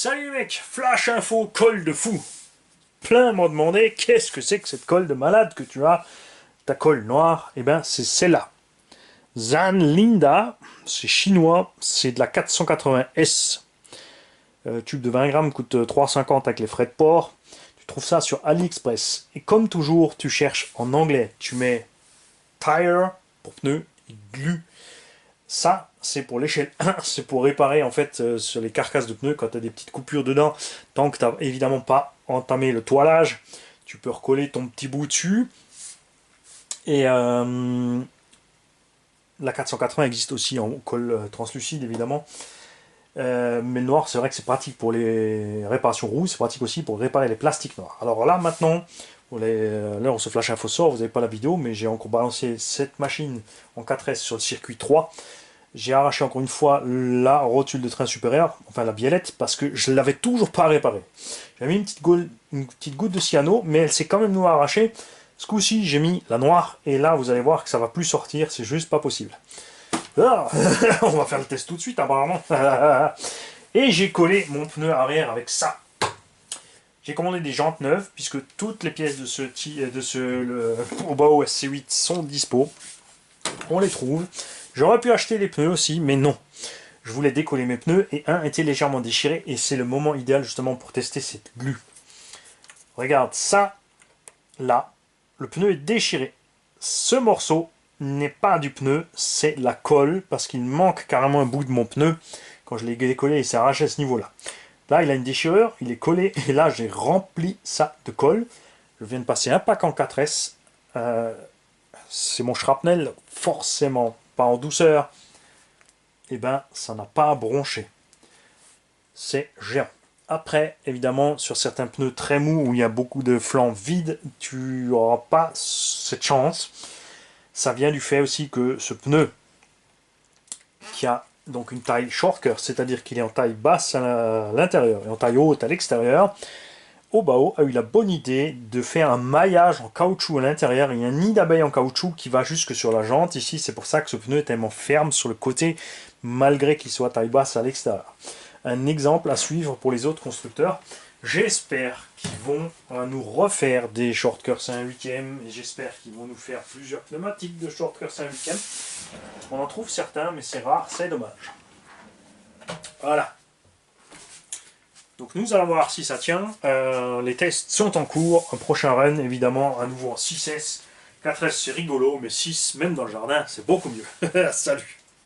Salut les mecs, flash info, colle de fou. Plein m'ont demandé qu'est-ce que c'est que cette colle de malade que tu as, ta colle noire. Eh ben c'est celle-là. Zanlinda, c'est chinois, c'est de la 480S. Tube de 20 grammes coûte 3,50 avec les frais de port. Tu trouves ça sur AliExpress. Et comme toujours, tu cherches en anglais. Tu mets tire pour pneu et glue. Ça, c'est pour l'échelle 1, c'est pour réparer en fait sur les carcasses de pneus quand tu as des petites coupures dedans. Tant que tu n'as évidemment pas entamé le toilage, tu peux recoller ton petit bout dessus. Et la 480 existe aussi en colle translucide évidemment. Mais le noir, c'est vrai que c'est pratique pour les réparations rouges, c'est pratique aussi pour réparer les plastiques noirs. Alors là, maintenant, là on se flash info sort, vous n'avez pas la vidéo, mais j'ai encore balancé cette machine en 4S sur le circuit 3. J'ai arraché encore une fois la rotule de train supérieur, enfin la biellette, parce que je ne l'avais toujours pas réparée. J'ai mis une petite goutte de cyano, mais elle s'est quand même noire arrachée. Ce coup-ci, j'ai mis la noire, et là, vous allez voir que ça va plus sortir, c'est juste pas possible. Ah, on va faire le test tout de suite, apparemment. Et j'ai collé mon pneu arrière avec ça. J'ai commandé des jantes neuves, puisque toutes les pièces de ce Obao SC8 sont dispo. On les trouve. J'aurais pu acheter les pneus aussi, mais non. Je voulais décoller mes pneus et un était légèrement déchiré et c'est le moment idéal justement pour tester cette glue. Regarde ça, là, le pneu est déchiré. Ce morceau n'est pas du pneu, c'est la colle parce qu'il manque carrément un bout de mon pneu. Quand je l'ai décollé, il s'est arraché à ce niveau-là. Là, il a une déchirure, il est collé et là, j'ai rempli ça de colle. Je viens de passer un pack en 4S. C'est mon shrapnel, forcément pas en douceur, et ben ça n'a pas bronché. C'est géant. Après, évidemment, sur certains pneus très mous où il y a beaucoup de flancs vides, tu n'auras pas cette chance. Ça vient du fait aussi que ce pneu, qui a donc une taille shortcut, c'est-à-dire qu'il est en taille basse à l'intérieur et en taille haute à l'extérieur, Obao a eu la bonne idée de faire un maillage en caoutchouc à l'intérieur et un nid d'abeilles en caoutchouc qui va jusque sur la jante. Ici, c'est pour ça que ce pneu est tellement ferme sur le côté, malgré qu'il soit taille basse à l'extérieur. Un exemple à suivre pour les autres constructeurs. J'espère qu'ils vont nous refaire des shortcuts 1/8e et j'espère qu'ils vont nous faire plusieurs pneumatiques de shortcuts 1/8e. On en trouve certains, mais c'est rare, c'est dommage. Voilà. Donc nous allons voir si ça tient. Les tests sont en cours. Un prochain run, évidemment, à nouveau en 6S. 4S c'est rigolo, mais 6, même dans le jardin, c'est beaucoup mieux. Salut!